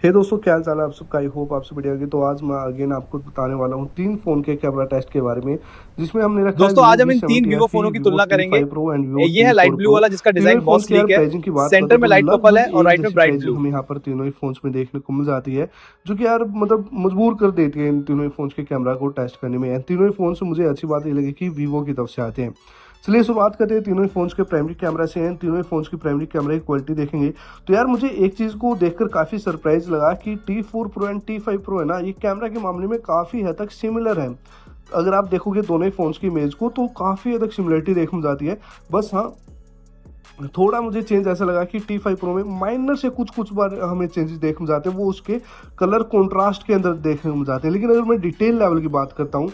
हे दोस्तों, क्या हाल चाल है आप सबका। आई होप आप सब बढ़िया होगी। तो आज मैं अगेन आपको बताने वाला हूँ 3 फ़ोन के कैमरा टेस्ट के बारे में, जिसमें हमने रखा है दोस्तों वीवो आज हम वी इन तीन सेवेंटी वीवो एफ ई, फोनों की वीवो तुलना टी करेंगे। फाइव प्रो एंड वीवो ये टी है लाइट फोर ब्लू प्रो वाला जिसका तीनों डिजाइन ही बहुत फोन्स की यार स्लीक है। प्राइसिंग की बात सेंटर करें में तो लाइट पर्पल है लगभग और एक राइट में जैसी ब्राइट प्राइसिंग ब्लू। हमें यहाँ पर तीनों ही फोन्स में देखने को मिल जाती है, जो कि यार मतलब मजबूर कर देती है इन तीनों ही फोन्स के कैमरा को टेस्ट करने में। एंड तीनों ही फोन से मुझे अच्छी बात ये लगी कि वीवो की तरफ से आते हैं। चलिए शुरुआत करते हैं तीनों ही फोन्स के प्राइमरी कैमरा से। हैं तीनों ही फोन्स की प्राइमरी कैमरा की क्वालिटी देखेंगे तो यार मुझे एक चीज़ को देखकर काफ़ी सरप्राइज लगा कि T4 Pro and T5 Pro है ना, ये कैमरा के मामले में काफ़ी हद तक सिमिलर है। अगर आप देखोगे दोनों ही फोन्स की इमेज को तो काफ़ी हद तक सिमिलरिटी देखने में जाती है। बस हाँ, थोड़ा मुझे चेंज ऐसा लगा कि T5 Pro में माइनर से कुछ कुछ बार हमें चेंजेस देखने में जाते हैं, वो उसके कलर कॉन्ट्रास्ट के अंदर देखने में जाते हैं। लेकिन अगर मैं डिटेल लेवल की बात करता हूँ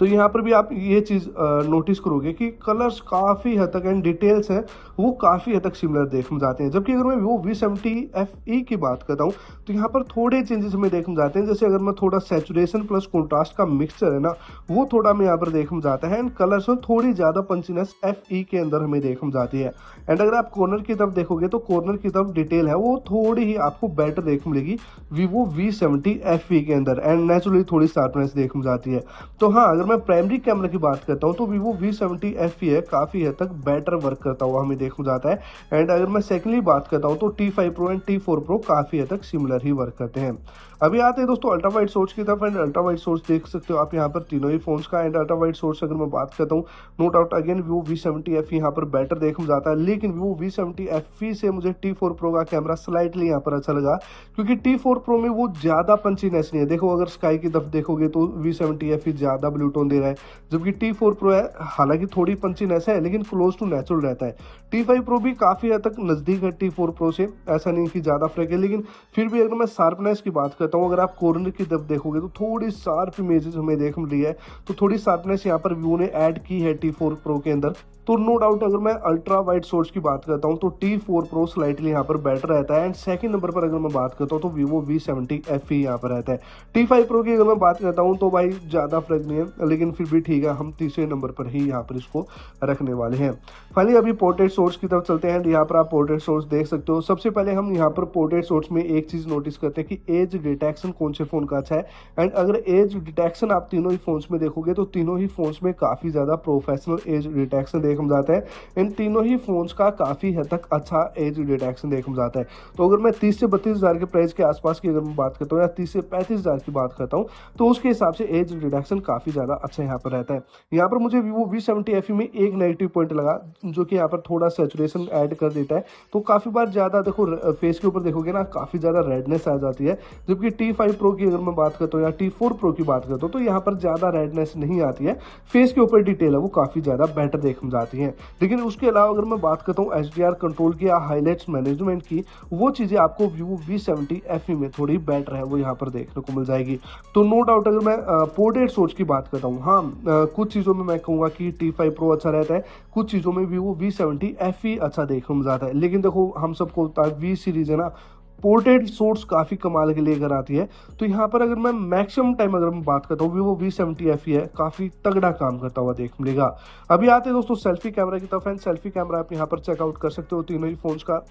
तो यहाँ पर भी आप ये चीज़ नोटिस करोगे कि कलर्स काफ़ी हद तक एंड डिटेल्स हैं वो काफ़ी हद तक सिमिलर देखने जाते हैं। जबकि अगर मैं वो V70 FE की बात करता हूँ तो यहाँ पर थोड़े चेंजेस हमें देखने जाते हैं। जैसे अगर मैं थोड़ा सैचुरेशन प्लस कॉन्ट्रास्ट का मिक्सचर है ना, वो थोड़ा हमें यहाँ पर देखने जाता है। एंड कलर्स में थोड़ी ज़्यादा पंचीनेस FE के अंदर हमें देखने जाती है। एंड अगर आप कॉर्नर की तरफ देखोगे तो कॉर्नर की तरफ डिटेल है वो थोड़ी ही आपको बेटर देखने मिलेगी Vivo V70 FE के अंदर। एंड नेचुरली थोड़ी शार्पनेस देखने जाती है। तो हाँ, अगर मैं प्राइमरी कैमरा की बात करता हूँ तो Vivo V70 FE है काफ़ी हद तक बेटर वर्क करता हुआ हमें देखा जाता है। एंड अगर मैं सेकेंडली बात करता हूँ तो T5 Pro and T4 Pro काफ़ी हद तक सिमिलर ही वर्क करते हैं। अभी आते हैं दोस्तों अल्ट्रा वाइड सोर्स की तरफ। एंड अल्ट्रा वाइड सोर्स देख सकते हो आप यहाँ पर तीनों ही फोन्स का। एंड अल्ट्रा वाइड सोर्स अगर मैं बात करता हूँ, no doubt again Vivo V70 FE यहाँ पर बेटर देखने जाता है। लेकिन Vivo V70 FE से मुझे T4 Pro का कैमरा स्लाइटली यहाँ पर अच्छा लगा, क्योंकि T4 Pro में वो ज़्यादा पंचीनेस नहीं है। देखो अगर स्काई की तरफ देखोगे तो V70 FE ज़्यादा ब्लू टोन दे रहा है, जबकि T4 Pro है हालांकि थोड़ी पंचीनेस है लेकिन क्लोज टू नेचुरल रहता है। T5 Pro भी काफ़ी हद तक नज़दीक है T4 Pro से, ऐसा नहीं कि ज़्यादा फर्क है। लेकिन फिर भी अगर मैं शार्पनेस की बात करता हूँ, अगर आप कॉर्नर की तरफ देखोगे तो थोड़ी शार्प इमेजेस हमें देख मिल रही है। तो थोड़ी शार्पनेस यहाँ पर Vivo ने ऐड की है T4 Pro के अंदर। तो नो डाउट अगर मैं अल्ट्रा वाइड सोर्स की बात करता हूं तो T4 Pro स्लाइटली यहाँ पर बेटर रहता है। एंड सेकंड नंबर पर अगर मैं बात करता हूं तो Vivo V70 FE यहाँ पर रहता है। T5 Pro की अगर मैं बात करता हूं तो भाई ज़्यादा फर्क नहीं है, लेकिन फिर भी ठीक है, हम तीसरे नंबर पर ही यहाँ पर इसको रखने वाले हैं। फाइनली अभी पोर्ट्रेट सोर्स की तरफ चलते हैं। यहाँ पर आप पोर्ट्रेट सोर्स देख सकते हो। सबसे पहले हम यहाँ पर पोर्ट्रेट सोर्स में एक चीज़ नोटिस करते हैं कि एज डिटेक्शन कौन से फ़ोन का अच्छा है। एंड अगर एज डिटेक्शन आप तीनों ही फोन्स में देखोगे तो तीनों ही फोन्स में काफ़ी ज़्यादा प्रोफेशनल एज डिटेक्शन देखने जाता है। इन तीनों ही फोन्स का काफ़ी हद तक अच्छा एज डिटेक्शन देखने जाता है। तो अगर मैं 30 से 32 हज़ार के प्राइस के आसपास की अगर मैं बात करता हूँ या 30 से 35 हज़ार की बात करता हूँ तो उसके हिसाब से एज डिटेक्शन काफ़ी ज़्यादा अच्छा यहाँ पर रहता है। यहाँ पर मुझे Vivo V70 FE में एक नेगेटिव पॉइंट लगा, जो कि यहाँ पर थोड़ा सेचुरेशन ऐड कर देता है। तो काफ़ी बार ज़्यादा देखो फेस के ऊपर देखोगे ना, काफ़ी ज़्यादा रेडनेस आ जाती है। जबकि T5 Pro की अगर मैं बात करता हूँ या T4 Pro की बात करता हूँ तो यहाँ पर ज़्यादा रेडनेस नहीं आती है। फेस के ऊपर डिटेल है वो काफ़ी ज़्यादा बेटर देखने जाती है। लेकिन उसके अलावा अगर मैं बात करता हूँ HDR कंट्रोल की या हाईलाइट्स मैनेजमेंट की, वो चीज़ें आपको Vivo V70 FE में थोड़ी बेटर है वो यहाँ पर देखने को मिल जाएगी। तो नो डाउट अगर मैं पोर्ट्रेट सोर्स की बात करता हूँ, हाँ कुछ चीज़ों में मैं कहूँगा कि T5 Pro अच्छा रहता है, कुछ चीज़ों में Vivo V70 FE अच्छा देखने में जाता है। लेकिन देखो हम सबको V सीरीज है ना, पोर्ट्रेट सोर्स काफ़ी कमाल के लेकर आती है। तो यहाँ पर अगर मैं मैक्सिमम टाइम अगर मैं बात करता हूँ, Vivo V70 FE है काफ़ी तगड़ा काम करता हुआ देख मिलेगा। अभी आते हैं दोस्तों सेल्फी कैमरा की तरफ। एंड सेल्फी कैमरा आप यहाँ पर चेकआउट कर सकते हो तीनों ही फोन्स का।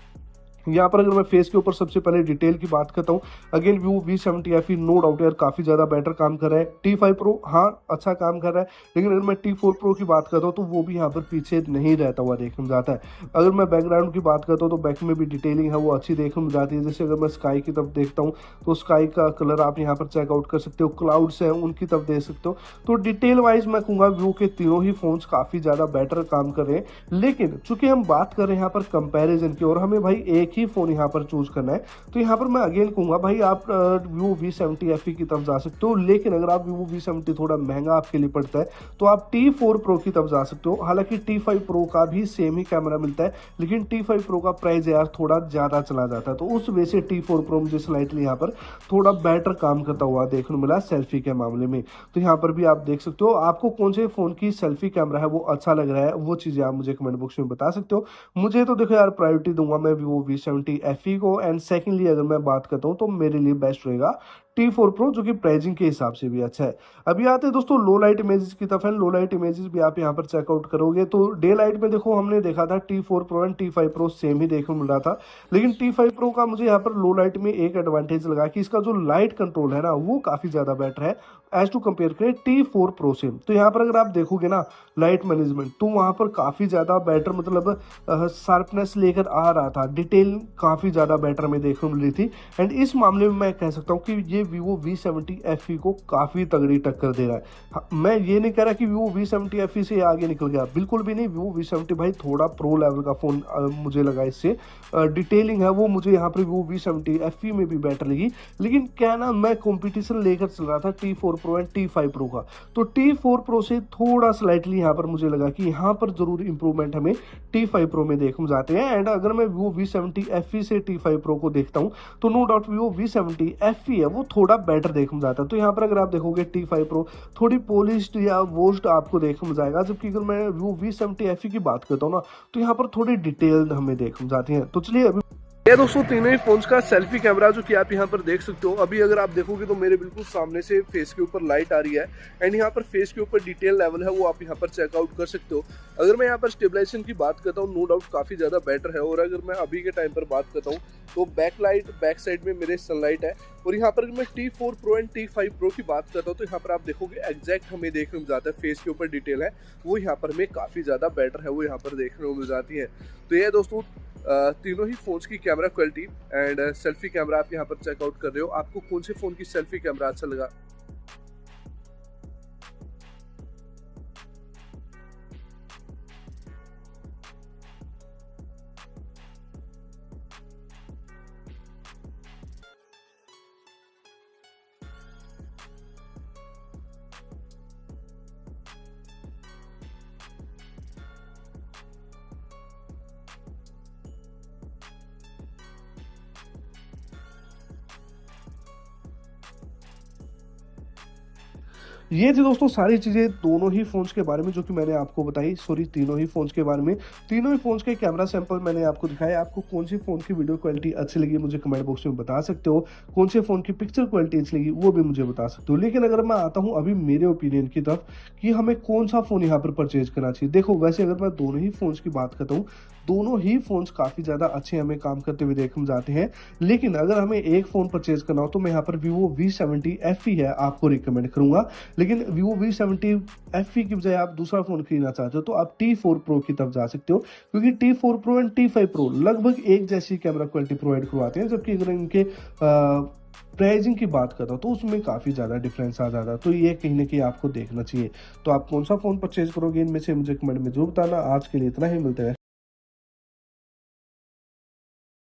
यहाँ पर अगर मैं फेस के ऊपर सबसे पहले डिटेल की बात करता हूँ, again Vivo V70 FE no doubt यार काफ़ी ज़्यादा बेटर काम कर रहा है। T5 Pro हाँ अच्छा काम कर रहा है, लेकिन अगर मैं T4 Pro की बात करता हूँ तो वो भी यहाँ पर पीछे नहीं रहता हुआ देखने में जाता है। अगर मैं बैकग्राउंड की बात करता हूँ तो बैक में भी डिटेलिंग है वो अच्छी देखने में जाती है। जैसे अगर मैं स्काई की तरफ देखता हूँ तो स्काई का कलर आप यहाँ पर चेकआउट कर सकते हो, क्लाउड्स हैं उनकी तरफ देख सकते हो। तो डिटेल वाइज मैं कहूँगा Vivo के तीनों ही फोन्स काफ़ी ज़्यादा बेटर काम कर रहे हैं। लेकिन चूंकि हम बात कर रहे हैं यहाँ पर कंपेरिजन की और हमें भाई एक ही फ़ोन यहाँ पर चूज करना है, तो यहाँ पर मैं अगेन कहूंगा भाई आप Vivo V70 FE की तरफ जा सकते हो। लेकिन अगर आप Vivo V70 थोड़ा महंगा आपके लिए पड़ता है तो आप T4 Pro की तरफ जा सकते हो। हालांकि T5 Pro का भी सेम ही कैमरा मिलता है, लेकिन T5 Pro का प्राइस यार थोड़ा ज़्यादा चला जाता है। तो उस वजह से T4 Pro मुझे स्लाइटली यहाँ पर थोड़ा बेटर काम करता हुआ देखने मिला सेल्फी के मामले में। तो यहाँ पर भी आप देख सकते हो आपको कौन से फ़ोन की सेल्फी कैमरा है वो अच्छा लग रहा है, वो चीज़ें आप मुझे कमेंट बॉक्स में बता सकते हो। मुझे तो देखो यार प्रायोरिटी दूंगा मैं Vivo V70 FE को। एंड सेकेंडली अगर मैं बात करता हूँ तो मेरे लिए बेस्ट रहेगा T4 Pro, जो कि प्राइसिंग के हिसाब से भी अच्छा है। अभी आते हैं दोस्तों लो लाइट इमेजेस की तरफ। लो लाइट इमेजेस भी आप यहाँ पर चेकआउट करोगे तो डे लाइट में देखो हमने देखा था T4 Pro and T5 Pro same ही देखने को मिल रहा था, लेकिन T5 Pro का मुझे यहाँ पर लो लाइट में एक एडवांटेज लगा कि इसका जो लाइट कंट्रोल है ना वो काफी ज्यादा बेटर है एज टू कंपेयर करें T4 Pro से। तो यहाँ पर अगर आप देखोगे ना लाइट मैनेजमेंट, तो वहां पर काफी ज्यादा बेटर मतलब शार्पनेस लेकर आ रहा था, डिटेल काफी ज्यादा बेटर में देखने को मिल रही थी। एंड इस मामले में मैं कह सकता हूँ कि ये Vivo V70 FE को काफी तगड़ी टक्कर दे रहा है। मैं ये नहीं कह रहा कि Vivo V70 FE से आगे निकल गया, बिल्कुल भी नहीं। Vivo V70 भाई थोड़ा प्रो लेवल का फोन मुझे लगा, इससे डिटेलिंग है वो मुझे यहाँ पर Vivo V70 FE में भी बेटर लगी। लेकिन क्या ना, मैं कंपटीशन लेकर चल रहा था T4 Pro and T5 Pro का, तो T4 Pro से थोड़ा स्लाइटली यहाँ पर मुझे लगा कि यहाँ पर जरूर इंप्रूवमेंट हमें T5 Pro में देखने जाते हैं। एंड अगर मैं Vivo V70 FE से T5 Pro को देखता हूँ तो no doubt Vivo V70 FE है वो थोड़ा बेटर देखने जाता है। तो यहाँ पर अगर आप देखोगे T5 Pro थोड़ी पॉलिश्ड या वॉश्ड आपको देखने में जाएगा, जबकि अगर मैं Vivo V70 FE की बात करता हूँ ना तो यहाँ पर थोड़ी डिटेल्ड हमें देखने जाती है। तो चलिए अभी ये दोस्तों तीनों ही फोन्स का सेल्फी कैमरा जो कि आप यहाँ पर देख सकते हो। अभी अगर आप देखोगे तो मेरे बिल्कुल सामने से फेस के ऊपर लाइट आ रही है एंड यहाँ पर फेस के ऊपर डिटेल लेवल है वो आप यहाँ पर चेकआउट कर सकते हो। अगर मैं यहाँ पर स्टेबलाइजेशन की बात करता हूँ नो डाउट काफी ज्यादा बेटर है। और अगर मैं अभी के टाइम पर बात करता हूँ तो बैक लाइट बैक साइड में मेरे सनलाइट है। और यहाँ पर अगर मैं T4 Pro and T5 Pro की बात करता हूँ तो यहाँ पर आप देखोगे एग्जैक्ट हमें देखने को जाता है फेस के ऊपर डिटेल है वो यहाँ पर हमें काफी ज्यादा बेटर है वो यहाँ पर देखने को मिल जाती है। तो ये दोस्तों तीनों ही फोन्स की camera quality and selfie camera आप यहाँ पर चेकआउट कर रहे हो। आपको कौन से फोन की सेल्फी कैमरा अच्छा लगा? ये थी दोस्तों सारी चीज़ें दोनों ही फ़ोन्स के बारे में जो कि मैंने आपको बताई, सॉरी तीनों ही फ़ोन्स के बारे में। तीनों ही फ़ोन्स के कैमरा सैंपल मैंने आपको दिखाया। आपको कौन सी फ़ोन की वीडियो क्वालिटी अच्छी लगी मुझे कमेंट बॉक्स में बता सकते हो, कौन से फ़ोन की पिक्चर क्वालिटी अच्छी लगी वो भी मुझे बता सकते हो। लेकिन अगर मैं आता हूँ अभी मेरे ओपिनियन की तरफ कि हमें कौन सा फ़ोन यहाँ पर परचेज करना चाहिए। देखो वैसे अगर मैं दोनों ही फ़ोन्स की बात करता हूँ, दोनों ही फ़ोन्स काफ़ी ज़्यादा अच्छे हमें काम करते हुए देखने जाते हैं। लेकिन अगर हमें एक फ़ोन परचेज करना हो तो मैं यहाँ पर Vivo V70 FE है आपको रिकमेंड करूँगा। लेकिन Vivo V70 FE की बजाय आप दूसरा फ़ोन खरीदना चाहते हो तो आप T4 Pro की तरफ जा सकते हो, क्योंकि T4 Pro and T5 Pro लगभग एक जैसी कैमरा क्वालिटी प्रोवाइड करवाते हैं। जबकि अगर इनके प्राइसिंग की बात करता हूँ तो उसमें काफ़ी ज़्यादा डिफरेंस आ जाता है। तो ये कहीं ना कहीं आपको देखना चाहिए। तो आप कौन सा फ़ोन परचेज करोगे इनमें से मुझे कमेंट में जरूर बताना। आज के लिए इतना ही, मिलते हैं।